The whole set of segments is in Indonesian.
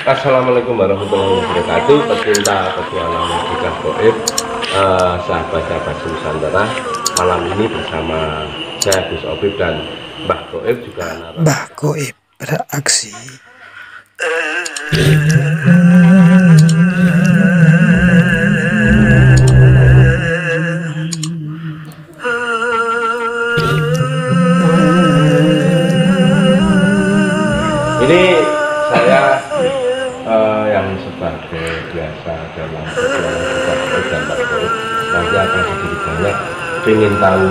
Assalamualaikum warahmatullahi wabarakatuh. Pecinta petualangan musik goib, sahabat-sahabat Nusantara. Malam ini bersama saya Gus Obib dan Mbah Goib juga Mbah Goib beraksi. Ini saya yang sebagai biasa dalam petualangan musik dan Mbah Goib nanti akan sedikit banyak ingin tahu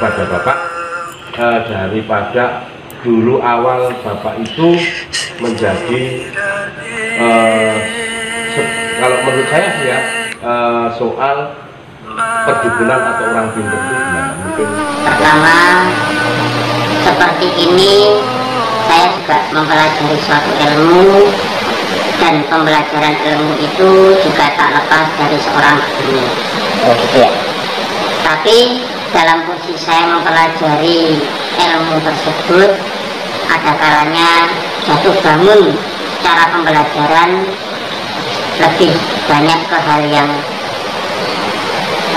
pada Bapak daripada dulu awal Bapak itu menjadi kalau menurut saya sih ya soal perdukunan atau orang pintar itu gimana? Mungkin pertama seperti ini, saya juga mempelajari suatu ilmu, dan pembelajaran ilmu itu juga tak lepas dari seorang guru. Oh gitu ya. Tapi dalam posisi saya mempelajari ilmu tersebut, ada kalanya jatuh bangun cara pembelajaran lebih banyak ke hal yang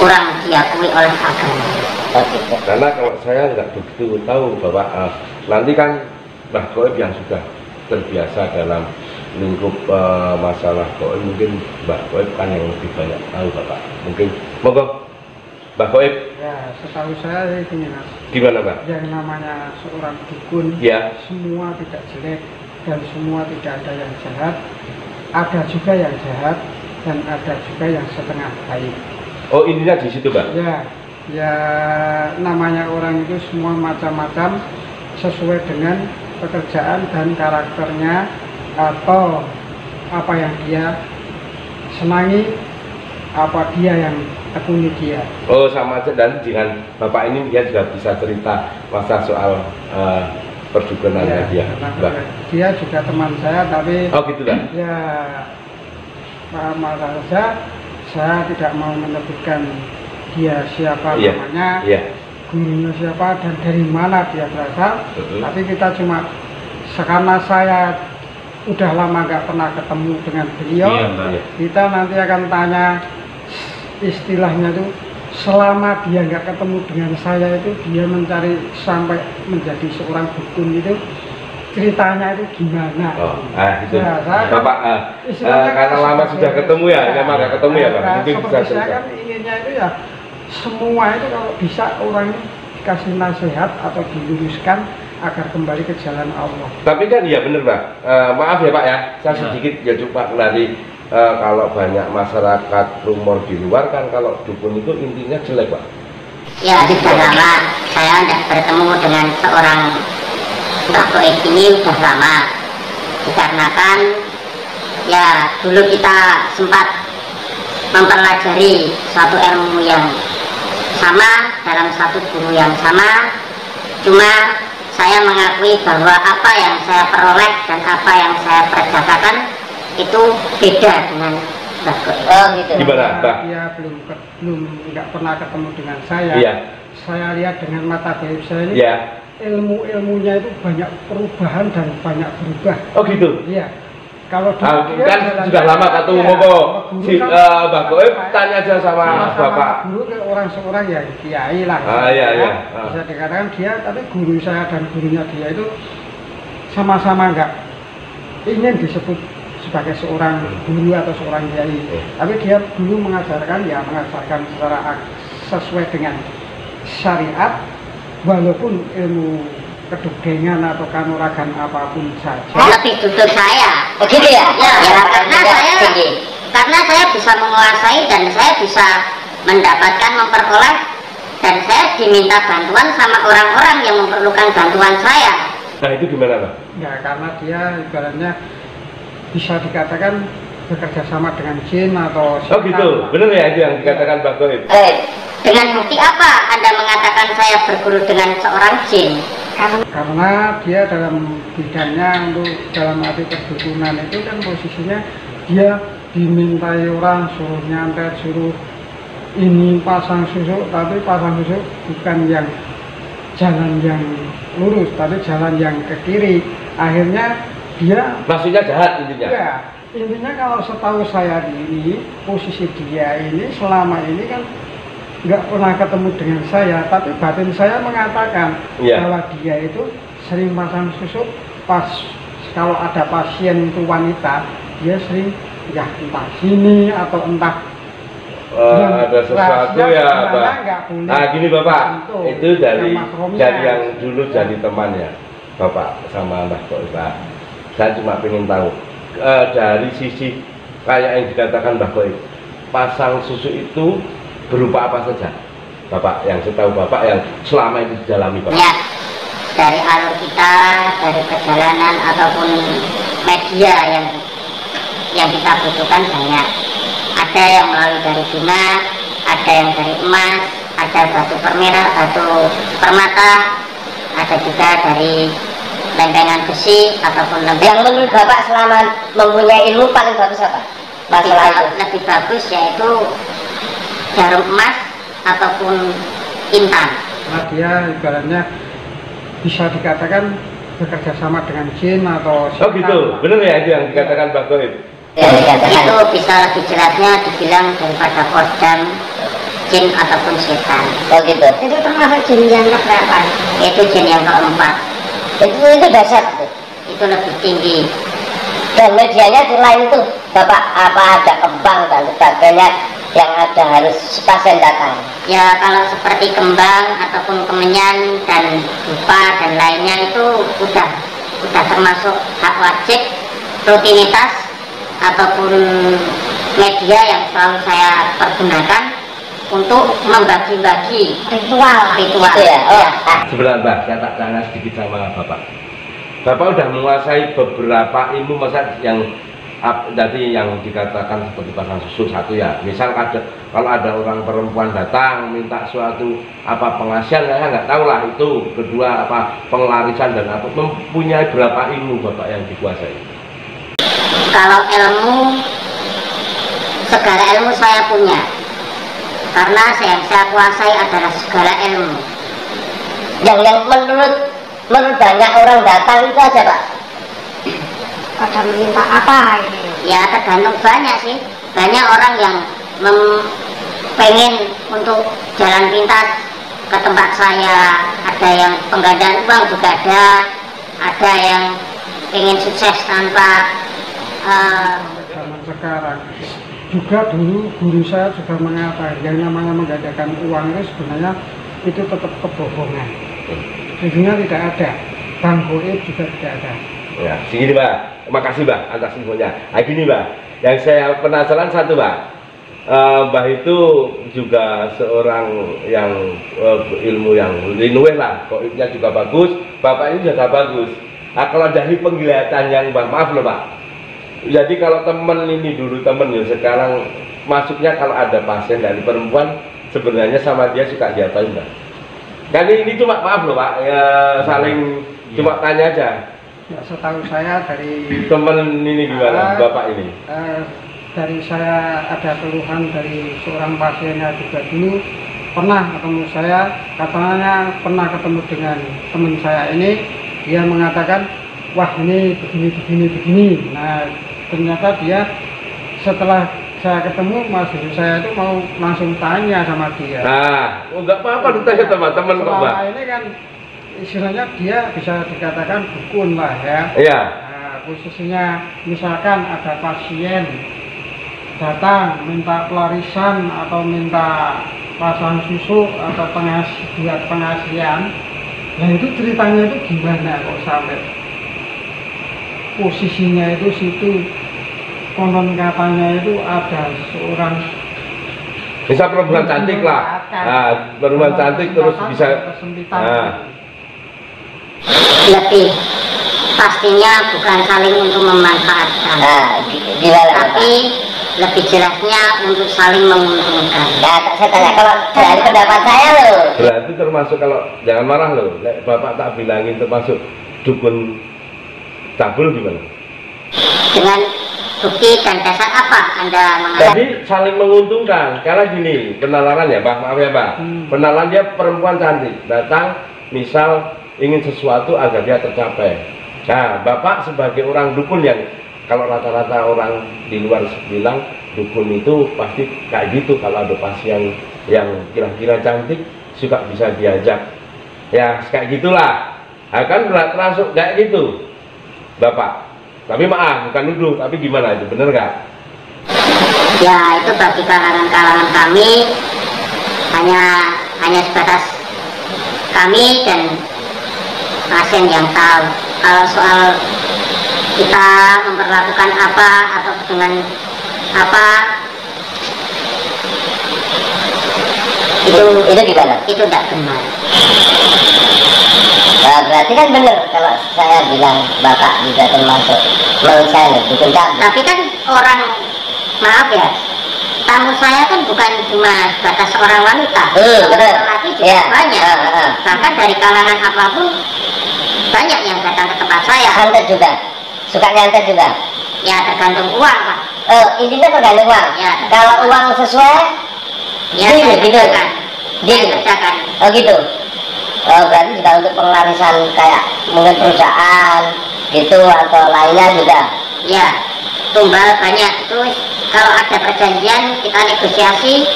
kurang diakui oleh agama. Karena kalau saya nggak begitu tahu bahwa nanti kan Mbah Goib yang sudah terbiasa dalam lingkup masalah goib, mungkin Mbah Goib kan yang lebih banyak tahu Bapak. Mungkin monggo Mbah Goib. Ya, setahu saya ini Mas. Gimana Pak? Yang namanya seorang dukun, Ya. semua tidak jelek dan semua tidak ada yang jahat. Ada juga yang jahat dan ada juga yang setengah baik. Oh intinya di situ Pak? Ya namanya orang itu semua macam-macam sesuai dengan pekerjaan dan karakternya atau apa yang dia senangi, apa dia yang tekuni dia. Oh sama aja, dan dengan Bapak ini dia juga bisa cerita masa soal perdukunannya dia. Dia juga teman saya, tapi oh gitu kan? Ya masalah saya tidak mau menyebutkan dia siapa namanya, gurunya siapa dan dari mana dia berasal. Tapi kita cuma karena saya udah lama nggak pernah ketemu dengan beliau, kita nanti akan tanya istilahnya itu, selama dia nggak ketemu dengan saya itu dia mencari sampai menjadi seorang dukun itu, ceritanya itu gimana? Itu Bapak karena lama sudah ketemu ya, lama nggak ketemu ya Pak, mungkin bisa cerita. Saya kan inginnya itu ya semua itu kalau bisa orang ini dikasih nasihat atau diluruskan agar kembali ke jalan Allah. Tapi kan ya bener Pak, maaf ya Pak ya, saya sedikit ya coba dari kalau banyak masyarakat rumor di luar kan kalau dukun itu intinya jelek Pak. Ya sudah lama saya tidak bertemu dengan seorang Mbah Goib ini, sudah lama, dikarenakan ya dulu kita sempat mempelajari suatu ilmu yang sama dalam satu guru yang sama, cuma saya mengakui bahwa apa yang saya peroleh dan apa yang saya perjagakan itu beda dengan Mbah Goib. Oh gitu. Gimana Mbak? Dia belum nggak pernah ketemu dengan saya. Saya lihat dengan mata gaib saya ini, ilmu-ilmunya itu banyak perubahan dan banyak berubah. Oh gitu. Iya. Kalau kan sudah lama ketemu si Mbah Goib, tanya aja sama Bapak. Guru ke orang seorang ya kiai lah. Bisa dikatakan dia, tapi guru saya dan gurunya dia itu sama-sama nggak ingin disebut sebagai seorang guru atau seorang kiai. Tapi dia dulu mengajarkan secara sesuai dengan syariat, walaupun ilmu kedugengan atau kanuragan apapun saja. Lebih duduk saya. Begitu ya? Karena saya bisa menguasai dan saya bisa mendapatkan, memperoleh, dan saya diminta bantuan sama orang-orang yang memerlukan bantuan saya. Nah itu gimana Pak? Ya karena dia ibaratnya bisa dikatakan bekerja sama dengan jin atau setan. Oh gitu, bener ya itu yang dikatakan Mbah Goib? Dengan bukti apa Anda mengatakan saya berguru dengan seorang jin? Karena dia dalam bidangnya untuk dalam arti perdukunan itu kan posisinya dia dimintai orang suruh nyantet, suruh ini pasang susuk, tapi pasang susuk bukan yang jalan yang lurus tapi jalan yang ke kiri. Akhirnya dia maksudnya jahat intinya. ya, intinya kalau setahu saya ini posisi dia ini selama ini kan nggak pernah ketemu dengan saya, tapi batin saya mengatakan Iya. bahwa dia itu sering pasang susu pas kalau ada pasien itu wanita, dia sering ya entah sini atau entah Ada sesuatu ya, Pak. Nah, gini Bapak, Tentu. itu dari Yang makromnya. yang dulu jadi temannya Bapak sama Mbah Koib. Saya cuma ingin tahu dari sisi kayak yang dikatakan Mbah Koib, pasang susu itu berupa apa saja, Bapak? Yang setahu Bapak yang selama ini didalami Bapak. Ya, dari alur kita, dari perjalanan ataupun media yang kita butuhkan banyak. Ada yang melalui dari bunga, ada yang dari emas, ada batu permera, batu permata, ada juga dari lempengan besi ataupun lempengan. Yang menurut Bapak selama mempunyai ilmu paling bagus apa? Masalah itu. Lebih bagus yaitu jarum emas ataupun intan. Nah, dia ibaratnya bisa dikatakan bekerja sama dengan jin atau Oh gitu, bener ya itu yang dikatakan Mbah Koib. Yang dikatakan Itu bisa lebih jelasnya dibilang daripada kodam jin ataupun setan. oh gitu. Itu termasuk jin yang keberapa? Itu jin yang keempat. Itu dasar itu. Itu lebih tinggi. Dan medianya selain itu Bapak apa ada kembang dan sebagainya yang ada harus pasien datang. Ya kalau seperti kembang ataupun kemenyan dan dupa dan lainnya itu udah termasuk hak wajib, rutinitas ataupun media yang selalu saya pergunakan untuk membagi-bagi ritual Itu ya. Oh, Sebenarnya Mbah, saya tak tanya sedikit sama Bapak. Bapak udah menguasai beberapa ilmu masa yang tadi yang dikatakan seperti pasang susu satu ya. Misal kalau ada orang perempuan datang minta suatu apa pengasihan, saya nggak tahu lah itu. Kedua apa pengelarisan dan apa mempunyai berapa ilmu Bapak yang dikuasai? Kalau ilmu, segala ilmu saya punya, karena yang saya kuasai adalah segala ilmu. yang menurut banyak orang datang itu aja Pak. Pada meminta apa ini? Ya tergantung banyak sih. Banyak orang yang pengen untuk jalan pintas ke tempat saya. Ada yang penggandaan uang juga ada yang pengen sukses tanpa zaman sekarang. Juga dulu guru saya juga mengatakan yang namanya menggandakan uang itu sebenarnya itu tetap kebohongan. Sebenarnya tidak ada. Bang Goib juga tidak ada. Ya, segini Mbak. Makasih Mbak atas infonya. Nah, gini Mbak, yang saya penasaran satu Mbak. Mbah itu juga seorang yang ilmu yang linuweh lah, Goibnya juga bagus, Bapak ini juga bagus. Nah, kalau dari penglihatan yang Mbah, maaf loh Pak. Jadi kalau temen ini dulu temen ya sekarang masuknya kalau ada pasien dari perempuan sebenarnya sama dia suka diapain Mbak? Kan ini cuma maaf loh Pak, ya, saling cuma tanya aja. Ya, setahu saya dari Temen ini gimana Bapak ini? dari saya ada keluhan dari seorang pasiennya juga dulu pernah ketemu saya, katanya pernah ketemu dengan teman saya ini, dia mengatakan wah ini begini. Nah ternyata dia setelah saya ketemu Mas Guru saya itu mau langsung tanya sama dia. Nah, enggak apa-apa ditanya teman-teman kok Mbak. Selama ini kan istilahnya dia bisa dikatakan dukun lah ya. Iya. Nah, posisinya misalkan ada pasien datang minta pelarisan atau minta pasang susu atau buat pengasihan, nah itu ceritanya itu gimana kok sampai posisinya itu situ, konon katanya itu ada seorang bisa perempuan cantik lah. Nah, perempuan cantik terus bisa. Nah, lebih pastinya bukan saling untuk memanfaatkan, tapi lebih jelasnya untuk saling menguntungkan. Nah, saya tanya kalau dari pendapat saya loh. berarti termasuk kalau jangan marah loh, Bapak tak bilangin termasuk dukun cabul gimana? Dengan bukti dan dasar apa Anda mengatakan? Jadi saling menguntungkan. Karena gini, penalaran ya Pak, maaf ya Pak. Penalan dia perempuan cantik, datang misal ingin sesuatu agar dia tercapai. Nah, Bapak sebagai orang dukun yang kalau rata-rata orang di luar bilang dukun itu pasti kayak gitu, kalau ada pasien yang kira-kira cantik suka bisa diajak. Ya, kayak gitulah. Nah, kan termasuk kayak gitu, Bapak. Tapi maaf, bukan nuduh, tapi gimana itu, bener nggak? Ya, itu bagi kalangan kami hanya sebatas kami dan pasien yang tahu. Kalau soal kita memperlakukan apa atau dengan apa, itu gimana? Itu tidak benar. Nah, berarti kan benar kalau saya bilang Bapak juga termasuk menurut saya dukun cantik. Tapi kan orang, maaf ya, tamu saya kan bukan cuma sebatas seorang wanita, laki juga ya, banyak. Bahkan dari kalangan apapun banyak yang datang ke tempat saya. Santet juga, suka nyantet juga. Ya tergantung uang, Pak. Intinya tergantung uang. Ya, kalau uang sesuai, ya saya kerjakan. Saya kerjakan. Oh gitu. Oh, berarti juga untuk pengarisan kayak mungkin perusahaan gitu atau lainnya juga. Ya, tumbal banyak. Terus kalau ada perjanjian kita negosiasi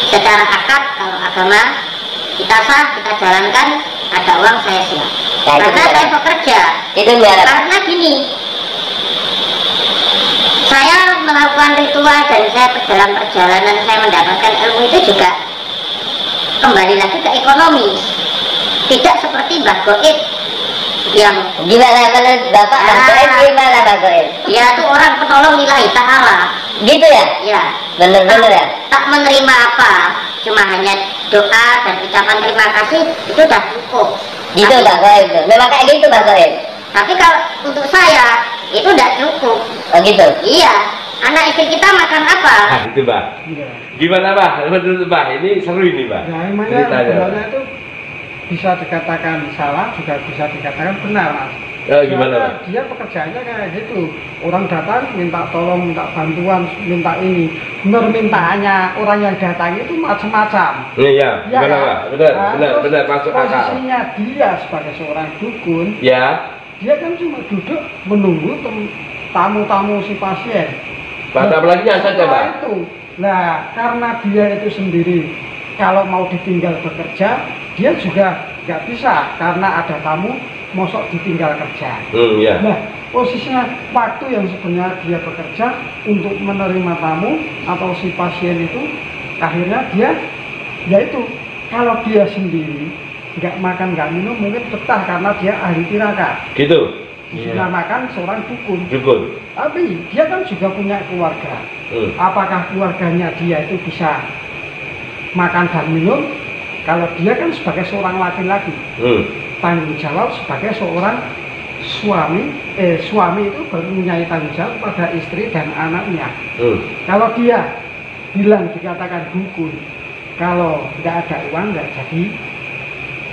secara akad, kalau agama kita sah, kita jalankan, ada uang saya siap. Nah, karena saya bekerja. Itu biar Karena gini, saya melakukan ritual dan saya perjalanan saya mendapatkan ilmu itu juga kembali lagi ke ekonomi. Tidak seperti Mbah Goib yang gimana menurut Bapak Mbah Goib gimana Mbah Goib? dia tuh orang penolong lillahi ta'ala. Gitu ya? Ya. Bener-bener ya? Tak menerima apa, cuma hanya doa dan ucapan terima kasih, itu udah cukup. Gitu Mbah Goib tuh. Memang kayak gitu Mbah Goib. Tapi kalau untuk saya itu udah cukup. Oh gitu? Iya. Anak istri kita makan apa? Nah, itu, Mbak. Iya. Gimana, Mbak? Menurut Mbak, ini seru ini, Mbak. Ya emangnya Ceritanya. sebenarnya itu bisa dikatakan salah, juga bisa dikatakan benar, Mas. Gimana, Soalnya Pak? dia pekerjaannya kayak gitu. Orang datang minta tolong, minta bantuan, minta ini. Benar mintaannya orang yang datang itu macam-macam. Iya, Ya, gimana, kan? Pak? Benar, Nah, benar, terus benar, masuk akal. posisinya dia sebagai seorang dukun, Ya, dia kan cuma duduk menunggu tamu-tamu si pasien. Pak, apalagi nyantet ya, Pak? Itu. Nah, karena dia itu sendiri kalau mau ditinggal bekerja, dia juga nggak bisa karena ada tamu, mosok ditinggal kerja. Iya. Nah, posisinya waktu yang sebenarnya dia bekerja untuk menerima tamu atau si pasien itu, akhirnya dia, yaitu kalau dia sendiri nggak makan nggak minum mungkin betah karena dia ahli tirakat. Gitu. Dinamakan seorang dukun. Dukun. Tapi dia kan juga punya keluarga. Apakah keluarganya dia itu bisa makan dan minum? Kalau dia kan sebagai seorang laki-laki, tanggung jawab sebagai seorang suami itu mempunyai tanggung jawab pada istri dan anaknya. Kalau dia bilang dikatakan dukun, kalau nggak ada uang nggak jadi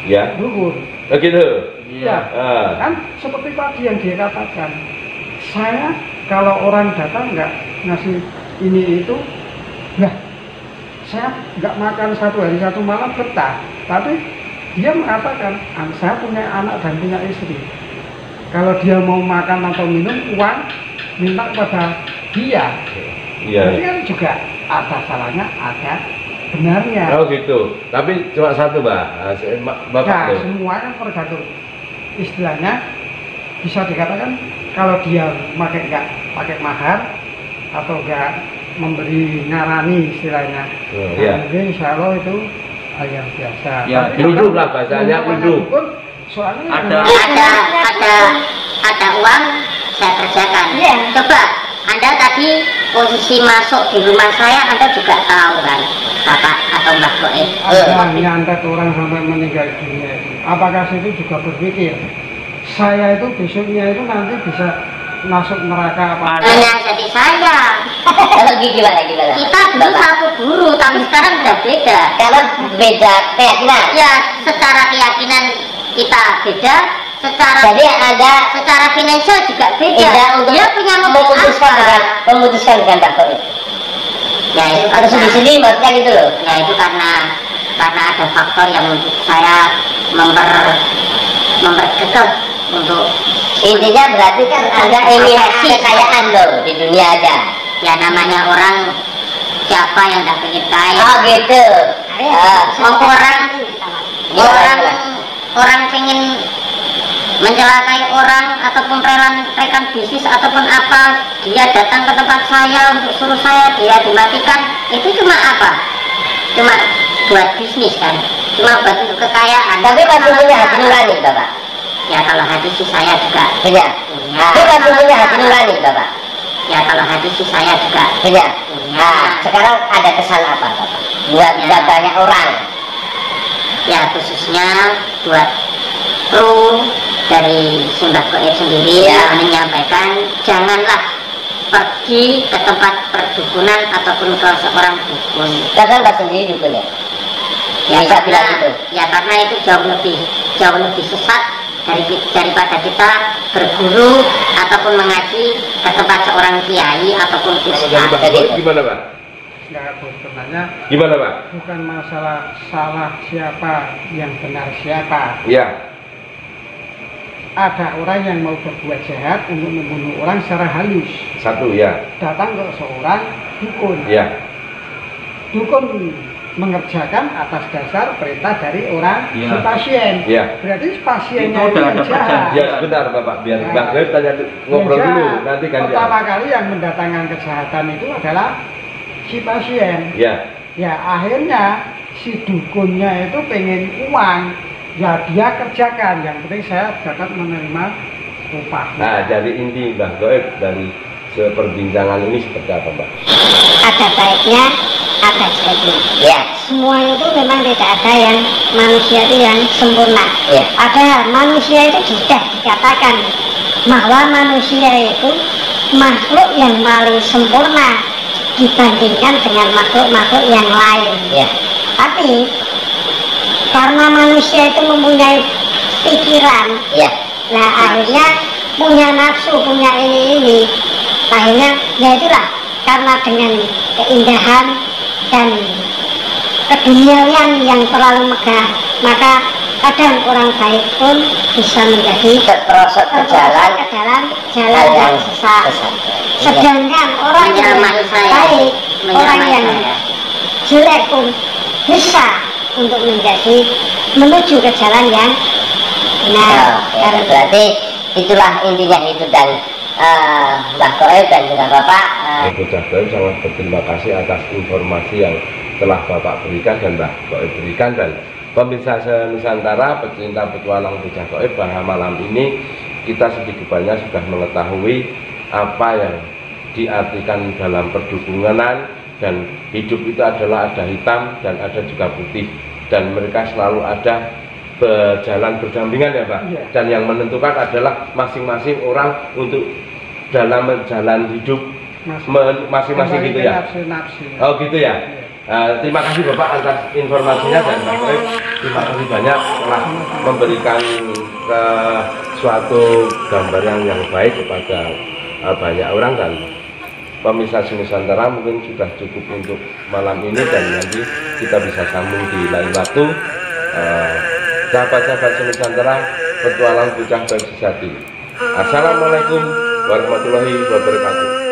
Ya. dukun. Begitu. Ya, kan seperti tadi yang dia katakan, saya kalau orang datang nggak ngasih ini itu, nah saya nggak makan satu hari satu malam betah. Tapi dia mengatakan, saya punya anak dan punya istri. Kalau dia mau makan atau minum, uang minta kepada dia. Iya. Jadi kan juga ada salahnya, ada benarnya. Oh gitu. Tapi cuma satu, Mbak. Bapak Nah, tuh. semua kan tergantung istilahnya, bisa dikatakan kalau dia nggak pakai mahar atau nggak memberi ngarani istilahnya, Iya. mungkin insya Allah itu hal yang biasa. Ya, Tapi duduk kalau lah bahasanya, namanya duduk. dukun, soalnya Ada uang saya kerjakan. Coba Anda tadi posisi masuk di rumah saya, Anda juga tahu kan, Bapak atau Mbak Goib. ada nyantet orang sampai meninggal dunia. Apakah situ juga berpikir saya itu besoknya itu nanti bisa masuk neraka apa? Hanya jadi saya. Gimana? Kita dulu satu guru, tapi sekarang udah beda. Karena beda keyakinan. Ya, secara keyakinan kita beda, secara finansial juga beda. Beda untuk Dia punya mobil apa? memutuskan dengan Mbak Goib. Ya itu Atau sendiri maksudnya gitu loh. Ya itu karena ada faktor yang saya memperkekeh untuk Intinya berarti kan Anda eliminasi kekayaan loh di dunia aja. Ya namanya orang, siapa yang tak pengen kaya? Oh gitu. Orang pengen mencelakai orang ataupun rekan bisnis ataupun apa, dia datang ke tempat saya untuk suruh saya dia dimatikan, itu cuma apa? Cuma buat bisnis kan, cuma buat untuk kekayaan. Tapi masih punya hati nurani Bapak? Ya kalau hati sih saya juga Punya. Tapi masih punya hati nurani Bapak? Ya kalau hati sih saya juga Punya. Nah sekarang ada kesan apa Bapak? Buat banyak orang. Ya khususnya buat kru dari Simbah Goib sendiri menyampaikan janganlah pergi ke tempat perdukunan ataupun ke seorang dukun. Karena Mbak sendiri dukun ya? Bisa bilang gitu? Ya karena itu jauh lebih sesat daripada kita berguru ataupun mengaji ke tempat seorang kiai ataupun ustaz. Gimana Pak? Enggak, sebenarnya Gimana Pak? bukan masalah salah siapa yang benar siapa. Iya. Ada orang yang mau berbuat jahat untuk membunuh orang secara halus. Satu ya. Datang ke seorang dukun. Iya. Dukun mengerjakan atas dasar perintah dari orang Ya. si pasien. Iya. Berarti pasiennya Itu udah yang ada jahat. perjanjian. Ya sebentar Bapak, biar Nah. Mbak Goib tanya ngobrol Yang dulu, jahat. nanti gantian. Pertama kali yang mendatangkan kejahatan itu adalah si pasien. Ya. Ya akhirnya si dukunnya itu pengen uang, ya dia kerjakan. Yang penting saya dapat menerima upah. Nah, jadi inti Mbak Goib dari perbincangan ini seperti apa Mbak? Ada baiknya, ada jeleknya. Ya. Semua itu memang tidak ada yang manusia itu yang sempurna. Ya. Ada manusia itu sudah dikatakan bahwa manusia itu makhluk yang paling sempurna dibandingkan dengan makhluk-makhluk yang lain. Ya. Tapi karena manusia itu mempunyai pikiran, Ya. nah akhirnya punya nafsu, punya ini, akhirnya ya itulah karena dengan keindahan dan keduniawian yang terlalu megah, maka kadang orang baik pun bisa menjadi Terperosok ke jalan jalan yang sesat. Sedangkan orang yang baik, orang yang jelek pun bisa untuk menuju ke jalan yang benar. Ya, berarti itulah intinya itu. Dan Mbak Goib dan juga Bapak Bocah Goib sangat berterima kasih atas informasi yang telah Bapak berikan dan Mbak Goib berikan, dan pemirsa Nusantara pecinta petualang Bocah Goib, bahwa malam ini kita sedikit banyak sudah mengetahui apa yang diartikan dalam perdukunan, dan hidup itu adalah ada hitam dan ada juga putih, dan mereka selalu ada berjalan berdampingan ya Pak. Iya. Dan yang menentukan adalah masing-masing orang untuk dalam jalan hidup masing-masing gitu ya. Nafsu. Oh gitu ya. Terima kasih Bapak atas informasinya, dan Mbak Goib terima kasih banyak telah memberikan suatu gambaran yang baik kepada banyak orang, dan pemirsa Nusantara mungkin sudah cukup untuk malam ini, dan nanti kita bisa sambung di lain waktu. Sahabat-sahabat Nusantara, petualang Bocah Goib sejati. Assalamualaikum warahmatullahi wabarakatuh.